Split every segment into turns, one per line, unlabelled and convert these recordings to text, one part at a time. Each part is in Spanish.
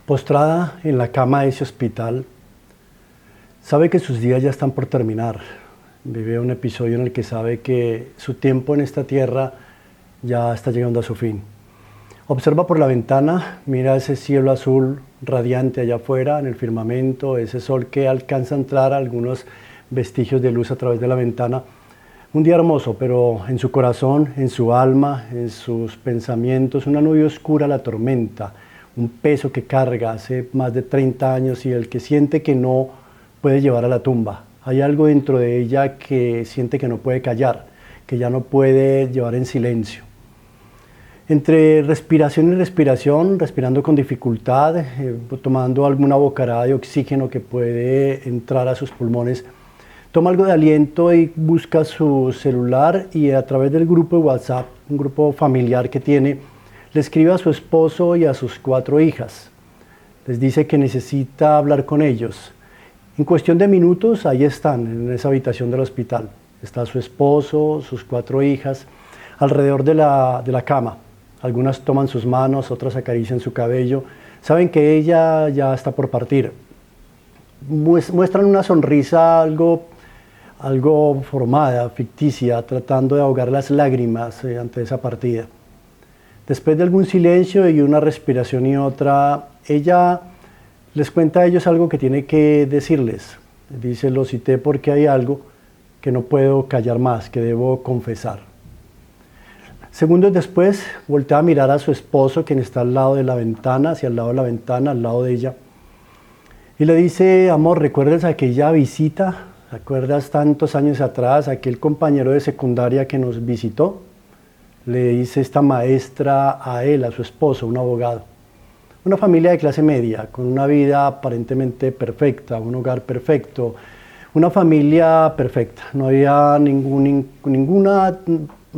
Postrada en la cama de ese hospital, sabe que sus días ya están por terminar. Vive un episodio en el que sabe que su tiempo en esta tierra ya está llegando a su fin. Observa por la ventana, mira ese cielo azul radiante allá afuera en el firmamento, ese sol que alcanza a entrar algunos vestigios de luz a través de la ventana. Un día hermoso, pero en su corazón, en su alma, en sus pensamientos, una nube oscura la tormenta, un peso que carga hace más de 30 años y el que siente que no puede llevar a la tumba. Hay algo dentro de ella que siente que no puede callar, que ya no puede llevar en silencio. Entre respiración y respiración, respirando con dificultad, tomando alguna bocanada de oxígeno que puede entrar a sus pulmones, toma algo de aliento y busca su celular y a través del grupo de WhatsApp, un grupo familiar que tiene, le escribe a su esposo y a sus 4 hijas. Les dice que necesita hablar con ellos. En cuestión de minutos, ahí están, en esa habitación del hospital. Está su esposo, sus 4 hijas, alrededor de la cama. Algunas toman sus manos, otras acarician su cabello. Saben que ella ya está por partir. Muestran una sonrisa algo formada, ficticia, tratando de ahogar las lágrimas ante esa partida. Después de algún silencio y una respiración y otra, ella les cuenta a ellos algo que tiene que decirles. Dice, lo cité porque hay algo que no puedo callar más, que debo confesar. Segundos después, voltea a mirar a su esposo, quien está al lado de la ventana, hacia el lado de la ventana, al lado de ella. Y le dice, amor, ¿recuerdas aquella visita? ¿Recuerdas tantos años atrás, aquel compañero de secundaria que nos visitó? Le dice esta maestra a él, a su esposo, un abogado. Una familia de clase media, con una vida aparentemente perfecta, un hogar perfecto, una familia perfecta. No había ningún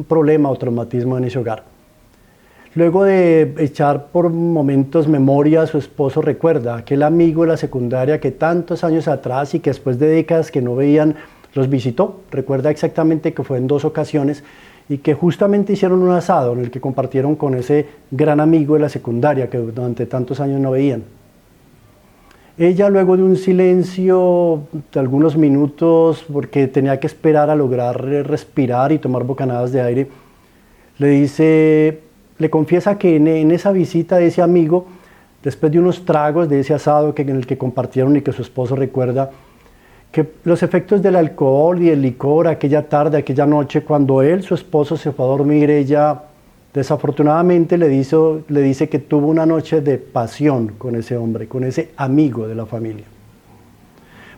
problema o traumatismo en ese hogar. Luego de echar por momentos memoria, su esposo recuerda a aquel amigo de la secundaria que tantos años atrás y que después de décadas que no veían, los visitó. Recuerda exactamente que fue en 2 ocasiones y que justamente hicieron un asado en el que compartieron con ese gran amigo de la secundaria que durante tantos años no veían. Ella, luego de un silencio de algunos minutos, porque tenía que esperar a lograr respirar y tomar bocanadas de aire, le confiesa que en esa visita de ese amigo, después de unos tragos de ese asado en el que compartieron y que su esposo recuerda, que los efectos del alcohol y el licor aquella tarde, aquella noche, cuando él, su esposo, se fue a dormir, ella desafortunadamente le dice que tuvo una noche de pasión con ese hombre, con ese amigo de la familia.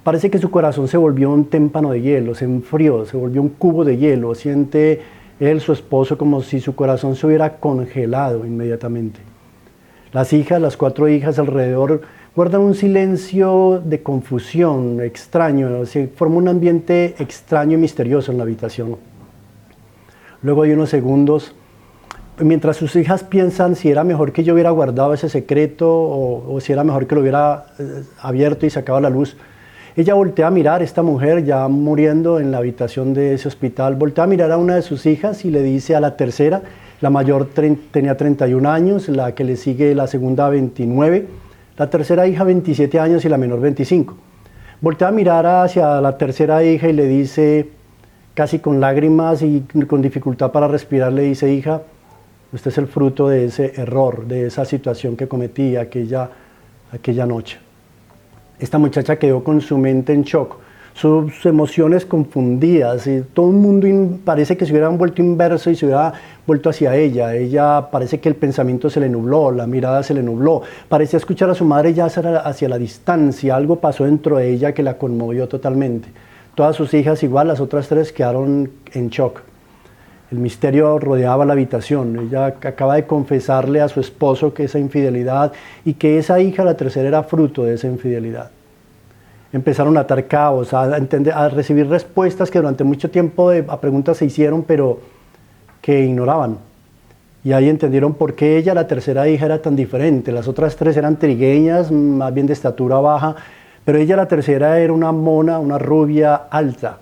Parece que su corazón se volvió un témpano de hielo, se enfrió, se volvió un cubo de hielo, siente él, su esposo, como si su corazón se hubiera congelado inmediatamente. Las hijas, las 4 hijas alrededor, guardan un silencio de confusión extraño, se forma un ambiente extraño y misterioso en la habitación. Luego de unos segundos, mientras sus hijas piensan si era mejor que yo hubiera guardado ese secreto o si era mejor que lo hubiera abierto y sacado a la luz, ella voltea a mirar, esta mujer ya muriendo en la habitación de ese hospital, voltea a mirar a una de sus hijas y le dice a la tercera, la mayor tenía 31 años, la que le sigue la segunda 29, la tercera hija 27 años y la menor 25. Voltea a mirar hacia la tercera hija y le dice, casi con lágrimas y con dificultad para respirar, le dice, hija, usted es el fruto de ese error, de esa situación que cometí aquella noche. Esta muchacha quedó con su mente en shock, sus emociones confundidas, y todo el mundo parece que se hubieran vuelto inverso y se hubiera vuelto hacia ella. Ella parece que el pensamiento se le nubló, la mirada se le nubló, parecía escuchar a su madre ya hacia la distancia, algo pasó dentro de ella que la conmovió totalmente. Todas sus hijas, igual las otras 3, quedaron en shock. El misterio rodeaba la habitación. Ella acaba de confesarle a su esposo que esa infidelidad y que esa hija, la tercera, era fruto de esa infidelidad. Empezaron a atar cabos, a recibir respuestas que durante mucho tiempo a preguntas se hicieron, pero que ignoraban. Y ahí entendieron por qué ella, la tercera hija, era tan diferente. Las otras 3 eran trigueñas, más bien de estatura baja, pero ella, la tercera, era una mona, una rubia alta.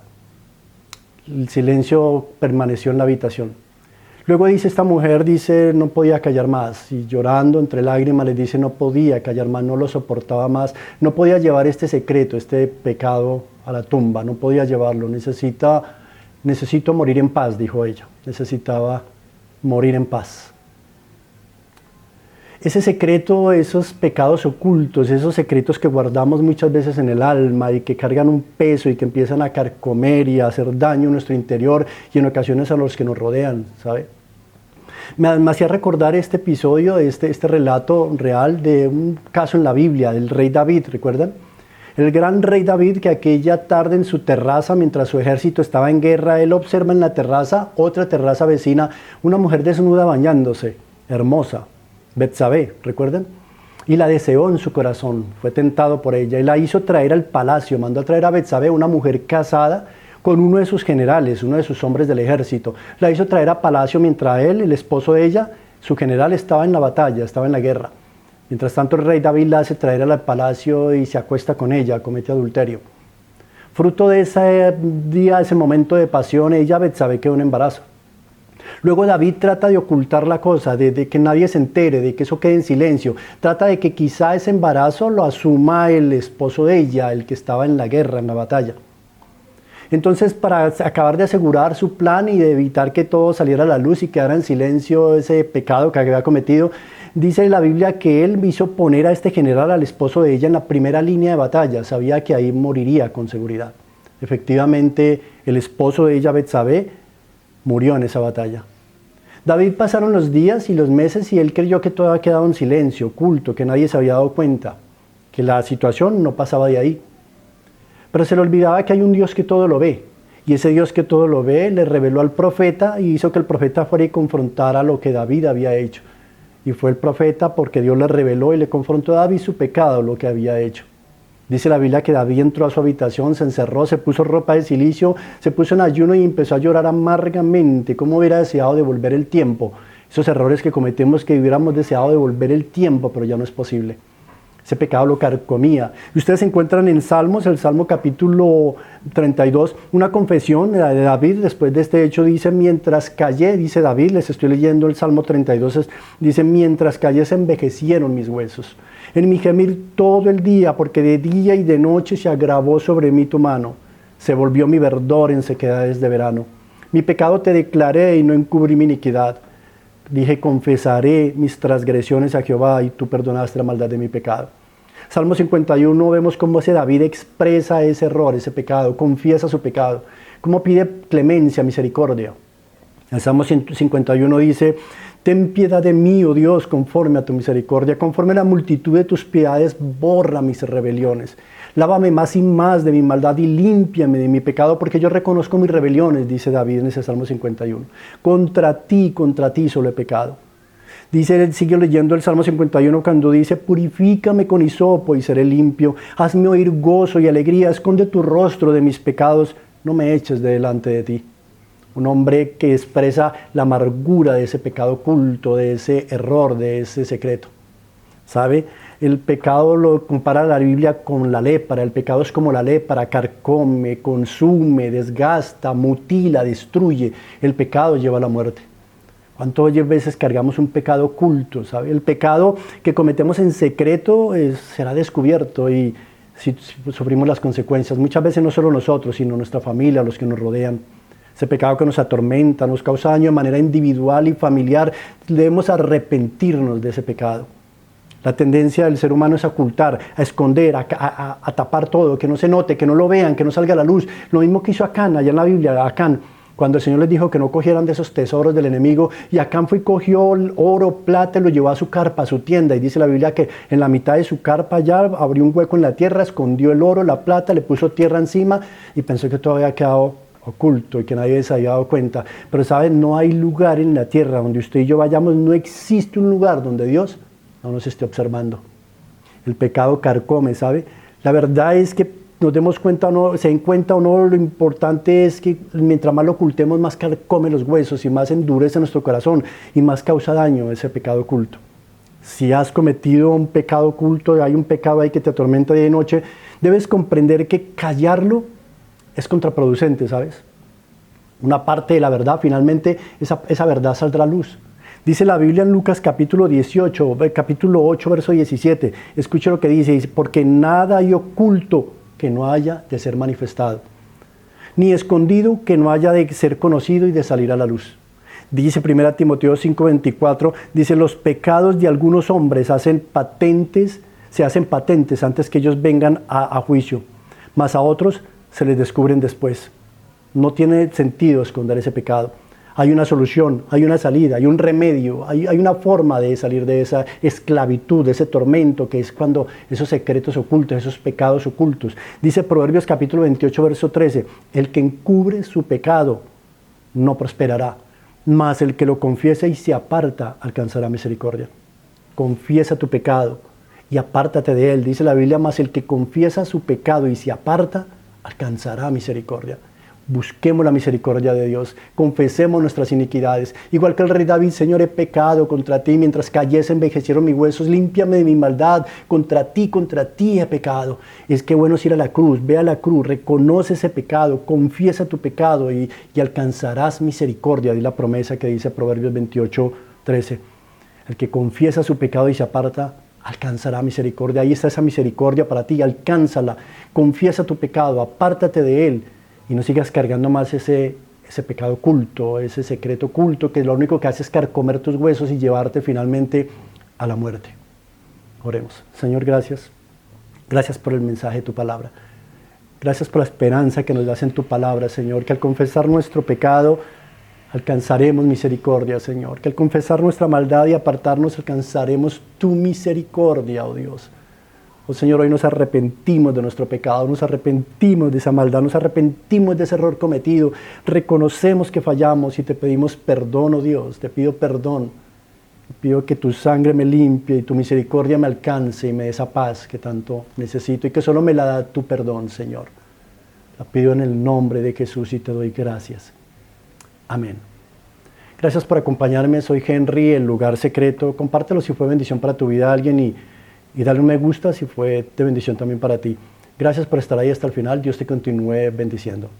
El silencio permaneció en la habitación. Luego dice esta mujer, dice, no podía callar más, y llorando entre lágrimas le dice, no podía callar más, no lo soportaba más, no podía llevar este secreto, este pecado a la tumba, no podía llevarlo, necesito morir en paz, dijo ella, necesitaba morir en paz. Ese secreto, esos pecados ocultos, esos secretos que guardamos muchas veces en el alma y que cargan un peso y que empiezan a carcomer y a hacer daño en nuestro interior y en ocasiones a los que nos rodean, ¿sabe? Me hacía recordar este episodio, este relato real de un caso en la Biblia, del rey David, ¿recuerdan? El gran rey David, que aquella tarde en su terraza, mientras su ejército estaba en guerra, él observa en la terraza, otra terraza vecina, una mujer desnuda bañándose, hermosa, Betsabé, ¿recuerdan? Y la deseó en su corazón, fue tentado por ella y la hizo traer al palacio, mandó a traer a Betsabé, una mujer casada con uno de sus generales, uno de sus hombres del ejército. La hizo traer a palacio mientras él, el esposo de ella, su general, estaba en la batalla, estaba en la guerra. Mientras tanto el rey David la hace traer al palacio y se acuesta con ella, comete adulterio. Fruto de ese día, ese momento de pasión, ella, Betsabé, quedó en embarazo. Luego David trata de ocultar la cosa, de que nadie se entere, de que eso quede en silencio. Trata de que quizá ese embarazo lo asuma el esposo de ella, el que estaba en la guerra, en la batalla. Entonces, para acabar de asegurar su plan y de evitar que todo saliera a la luz y quedara en silencio ese pecado que había cometido, dice la Biblia que él hizo poner a este general, al esposo de ella, en la primera línea de batalla. Sabía que ahí moriría con seguridad. Efectivamente, el esposo de ella, Betsabé, murió en esa batalla. David pasaron los días y los meses y él creyó que todo había quedado en silencio, oculto, que nadie se había dado cuenta, que la situación no pasaba de ahí. Pero se le olvidaba que hay un Dios que todo lo ve. Y ese Dios que todo lo ve le reveló al profeta y hizo que el profeta fuera y confrontara lo que David había hecho. Y fue el profeta porque Dios le reveló y le confrontó a David su pecado, lo que había hecho. Dice la Biblia que David entró a su habitación, se encerró, se puso ropa de cilicio, se puso en ayuno y empezó a llorar amargamente. ¿Cómo hubiera deseado devolver el tiempo? Esos errores que cometemos, que hubiéramos deseado devolver el tiempo, pero ya no es posible. Ese pecado lo carcomía. Y ustedes encuentran en Salmos, el Salmo capítulo 32, una confesión de David después de este hecho. Dice, mientras callé, dice David, les estoy leyendo el Salmo 32, dice, mientras callé se envejecieron mis huesos. En mi gemir todo el día, porque de día y de noche se agravó sobre mí tu mano. Se volvió mi verdor en sequedades de verano. Mi pecado te declaré y no encubrí mi iniquidad. Dije, confesaré mis transgresiones a Jehová y tú perdonaste la maldad de mi pecado. Salmo 51 vemos cómo ese David expresa ese error, ese pecado, confiesa su pecado, cómo pide clemencia, misericordia. El Salmo 51 dice, ten piedad de mí, oh Dios, conforme a tu misericordia, conforme a la multitud de tus piedades, borra mis rebeliones. Lávame más y más de mi maldad y límpiame de mi pecado, porque yo reconozco mis rebeliones, dice David en ese Salmo 51. Contra ti solo he pecado. Dice, sigue leyendo el Salmo 51 cuando dice, purifícame con hisopo y seré limpio, hazme oír gozo y alegría, esconde tu rostro de mis pecados, no me eches de delante de ti. Un hombre que expresa la amargura de ese pecado oculto, de ese error, de ese secreto. ¿Sabe? El pecado lo compara la Biblia con la lepra. El pecado es como la lepra, carcome, consume, desgasta, mutila, destruye. El pecado lleva a la muerte. ¿Cuántas veces cargamos un pecado oculto? ¿Sabe? El pecado que cometemos en secreto será descubierto y si sufrimos las consecuencias. Muchas veces no solo nosotros, sino nuestra familia, los que nos rodean. Ese pecado que nos atormenta, nos causa daño de manera individual y familiar, debemos arrepentirnos de ese pecado. La tendencia del ser humano es a ocultar, a esconder, a tapar todo, que no se note, que no lo vean, que no salga a la luz. Lo mismo que hizo Acán, allá en la Biblia, Acán, cuando el Señor les dijo que no cogieran de esos tesoros del enemigo, y Acán fue y cogió el oro, plata, y lo llevó a su carpa, a su tienda, y dice la Biblia que en la mitad de su carpa ya abrió un hueco en la tierra, escondió el oro, la plata, le puso tierra encima, y pensó que todo había quedado oculto y que nadie se había dado cuenta. Pero saben, no hay lugar en la tierra donde usted y yo vayamos, no existe un lugar donde Dios no nos esté observando. El pecado carcome, ¿sabe? La verdad es que nos demos cuenta o no, se den cuenta o no, lo importante es que mientras más lo ocultemos, más carcome los huesos y más endurece nuestro corazón y más causa daño ese pecado oculto. Si has cometido un pecado oculto, hay un pecado ahí que te atormenta día y noche, debes comprender que callarlo es contraproducente, ¿sabes? una parte de la verdad, finalmente esa verdad saldrá a luz. Dice la Biblia en Lucas capítulo 18, capítulo 8, verso 17. Escuche lo que dice, porque nada hay oculto que no haya de ser manifestado, ni escondido que no haya de ser conocido y de salir a la luz. Dice 1 Timoteo 5:24, dice, los pecados de algunos hombres se hacen patentes antes que ellos vengan a juicio, mas a otros se les descubren después. No tiene sentido esconder ese pecado. Hay una solución, hay una salida, hay un remedio, hay una forma de salir de esa esclavitud, de ese tormento que es cuando esos secretos ocultos, esos pecados ocultos. Dice Proverbios capítulo 28, verso 13, el que encubre su pecado no prosperará, mas el que lo confiesa y se aparta alcanzará misericordia. Confiesa tu pecado y apártate de él. Dice la Biblia, mas el que confiesa su pecado y se aparta alcanzará misericordia. Busquemos la misericordia de Dios, confesemos nuestras iniquidades. Igual que el rey David, Señor, he pecado contra ti, mientras cayese envejecieron mis huesos, límpiame de mi maldad, contra ti he pecado. Es que bueno es ir a la cruz, ve a la cruz, reconoce ese pecado, confiesa tu pecado y alcanzarás misericordia. Di la promesa que dice Proverbios 28, 13. El que confiesa su pecado y se aparta, alcanzará misericordia. Ahí está esa misericordia para ti, alcánzala. Confiesa tu pecado, apártate de él. Y no sigas cargando más ese pecado oculto, ese secreto oculto que lo único que hace es carcomer tus huesos y llevarte finalmente a la muerte. Oremos. Señor, gracias. Gracias por el mensaje de tu palabra. Gracias por la esperanza que nos das en tu palabra, Señor. Que al confesar nuestro pecado alcanzaremos misericordia, Señor. Que al confesar nuestra maldad y apartarnos alcanzaremos tu misericordia, oh Dios. Oh Señor, hoy nos arrepentimos de nuestro pecado, nos arrepentimos de esa maldad, nos arrepentimos de ese error cometido, reconocemos que fallamos y te pedimos perdón, oh Dios, te pido perdón, te pido que tu sangre me limpie y tu misericordia me alcance y me dé esa paz que tanto necesito y que solo me la da tu perdón, Señor. La pido en el nombre de Jesús y te doy gracias. Amén. Gracias por acompañarme, soy Henry, El Lugar Secreto. Compártelo si fue bendición para tu vida a alguien y dale un me gusta si fue de bendición también para ti. Gracias por estar ahí hasta el final. Dios te continúe bendiciendo.